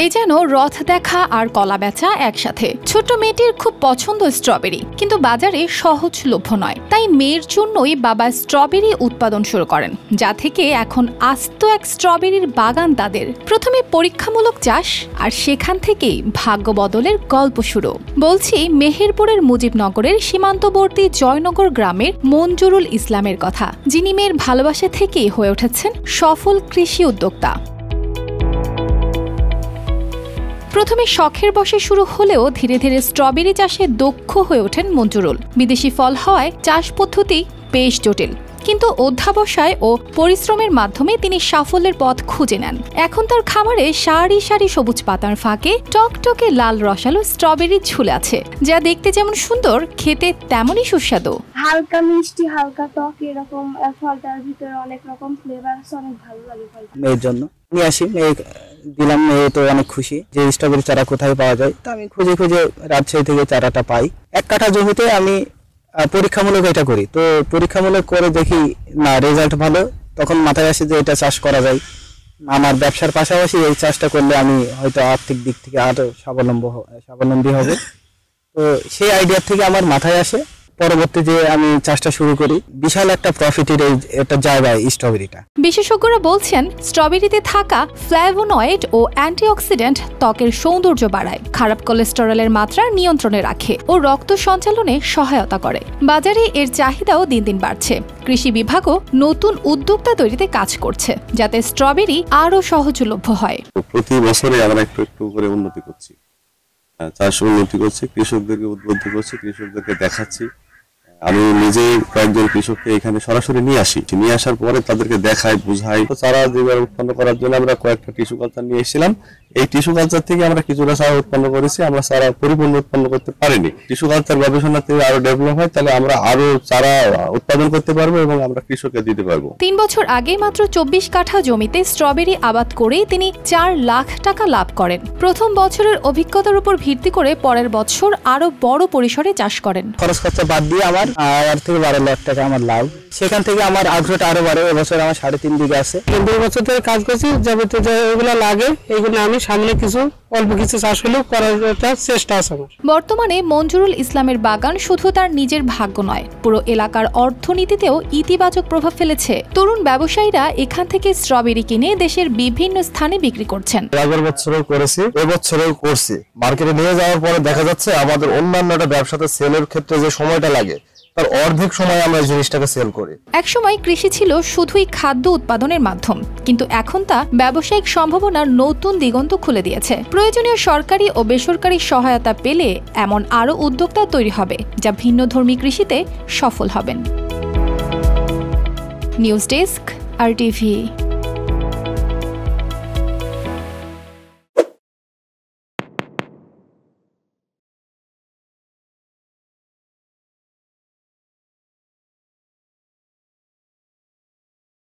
এই যেন রথ দেখা আর কলা বেচা একসাথে। ছোট মেয়েটির খুব পছন্দ স্ট্রবেরি, কিন্তু বাজারে সহজলভ্য নয়। তাই মেয়ের জন্যই বাবা স্ট্রবেরি উৎপাদন শুরু করেন, যা থেকে এখন আস্ত এক স্ট্রবেরির বাগান তাদের। প্রথমে পরীক্ষামূলক চাষ, আর সেখান থেকেই ভাগ্য বদলের গল্প শুরু। বলছি মেহেরপুরের মুজিবনগরের সীমান্তবর্তী জয়নগর গ্রামের মঞ্জুরুল ইসলামের কথা, যিনি মেয়ের ভালোবাসা থেকেই হয়ে উঠেছেন সফল কৃষি উদ্যোক্তা। প্রথমে শখের বশে শুরু হলেও ধীরে ধীরে স্ট্রবেরি চাষে দক্ষ হয়ে ওঠেন মঞ্জুরুল। বিদেশি ফল হওয়ায় চাষ পদ্ধতি বেশ জটিল, কিন্তু অধ্যাবসায় ও পরিশ্রমের মাধ্যমে তিনি সাফল্যের পথ খুঁজে নেন। এখন তার খামারে সারি সারি সবুজ পাতার ফাঁকে টকটকে লাল রসালো স্ট্রবেরি ঝুলে আছে, যা দেখতে যেমন সুন্দর, খেতে তেমনই সুস্বাদু। হালকা মিষ্টি, হালকা টক, এরকম ফলটার ভিতরে অনেক রকম ফ্লেভার আছে, অনেক ভালো লাগে ফলটা। মেয়ের জন্য নিয়ে আসি, মেয়ে দিলাম, মেয়ে তো অনেক খুশি যে স্ট্রবেরি চারা কোথায় পাওয়া যায়। তা আমি খুঁজে খুঁজে রাজশাহী থেকে চারাটা পাই। 1 কাঠা জমিতে আমি পরীক্ষামূলক এটা করি, তো পরীক্ষামূলক করে দেখি না রেজাল্ট ভালো, তখন মাথায় আসে যে এটা চাষ করা যায়। আমার ব্যবসার পাশাপাশি এই চাষটা করলে আমি হয়তো আর্থিক দিক থেকে আরো স্বাবলম্বী হবে। তো সেই আইডিয়া থেকে আমার মাথায় আসে, পরবর্তী যে আমি চাষটা শুরু করি, বিশাল একটা প্রফিটের একটা জায়গায় স্ট্রবেরিটা। বিশেষজ্ঞরা বলছেন স্ট্রবেরিতে থাকা ফ্ল্যাভোনয়েড ও অ্যান্টিঅক্সিডেন্ট ত্বকের সৌন্দর্য বাড়ায়, খারাপ কোলেস্টেরলের মাত্রা নিয়ন্ত্রণে রাখে ও রক্ত সঞ্চালনে সহায়তা করে। বাজারে এর চাহিদাও দিন দিন বাড়ছে। কৃষি বিভাগও নতুন উদ্যোক্তা তৈরিতে কাজ করছে, যাতে স্ট্রবেরি আরও সহজলভ্য হয়। প্রতি বছরে আমরা একটু একটু করে উন্নতি করছি, চাষ উন্নতি করছি, কৃষকদেরকে উদ্বুদ্ধ করছি, কৃষকদেরকে দেখাচ্ছি। আমি নিজে কয়েকজন কৃষককে এখানে সরাসরি নিয়ে আসার পরে তাদেরকে দেখাই, বুঝাই। চারা যেভাবে উৎপন্ন করার জন্য আমরা কয়েকটা টিস্যু কালচার নিয়ে এসেছিলাম। এই টিস্যু কালচার থেকে আমরা কিছুটা চারা উৎপন্ন করেছি, আমরা চারা পরিপূর্ণ উৎপন্ন করতে পারিনি। টিস্যু কালচার গবেষণা থেকে আরো ডেভেলপ হয়, তাহলে আমরা আরো চারা উৎপাদন করতে পারবো এবং আমরা কৃষককে দিতে পারবো। 3 বছর আগে মাত্র 24 কাঠা জমিতে স্ট্রবেরি আবাদ করেই তিনি 4 লাখ টাকা লাভ করেন। প্রথম বছরের অভিজ্ঞতার উপর ভিত্তি করে পরের বছর আরো বড় পরিসরে চাষ করেন। খরচ খরচা বাদ দিয়ে আমার 8 থেকে 12 লাখ টাকা আমার লাভ। সেখান থেকে আমার আগ্রহটা আরো বাড়ে। এবছর আমার 3.5 বিঘা আছে। 2 বছর ধরে কাজ করছি, যাবতীয় যেগুলো লাগে এইগুলো আমি সামনে কিছু অল্প কিছু চাষ হলেও করার চেষ্টা আছে আমার। বর্তমানে মঞ্জুরুল ইসলামের বাগান শুধু তার নিজের ভাগ্য নয়, পুরো এলাকার অর্থনীতিতেও ইতিবাচক প্রভাব ফেলেছে। তরুণ ব্যবসায়ীরা এখান থেকে স্ট্রবেরি কিনে দেশের বিভিন্ন স্থানে বিক্রি করছেন। আগের বছরও করেছি, এবছরেও করছি। মার্কেটে নিয়ে যাওয়ার পরে দেখা যাচ্ছে আমাদের অন্যান্য ব্যবসাতে সেলের ক্ষেত্রে যে সময়টা লাগে তার অর্ধেক সময় আমরা এই জিনিসটাকে সেল করি। একসময় কৃষি ছিল শুধুই খাদ্য উৎপাদনের মাধ্যম, কিন্তু এখন তা ব্যবসায়িক সম্ভাবনার নতুন দিগন্ত খুলে দিয়েছে। প্রয়োজনীয় সরকারি ও বেসরকারি সহায়তা পেলে এমন আরও উদ্যোক্তা তৈরি হবে, যা ভিন্নধর্মী কৃষিতে সফল হবেন। News desk, RTV।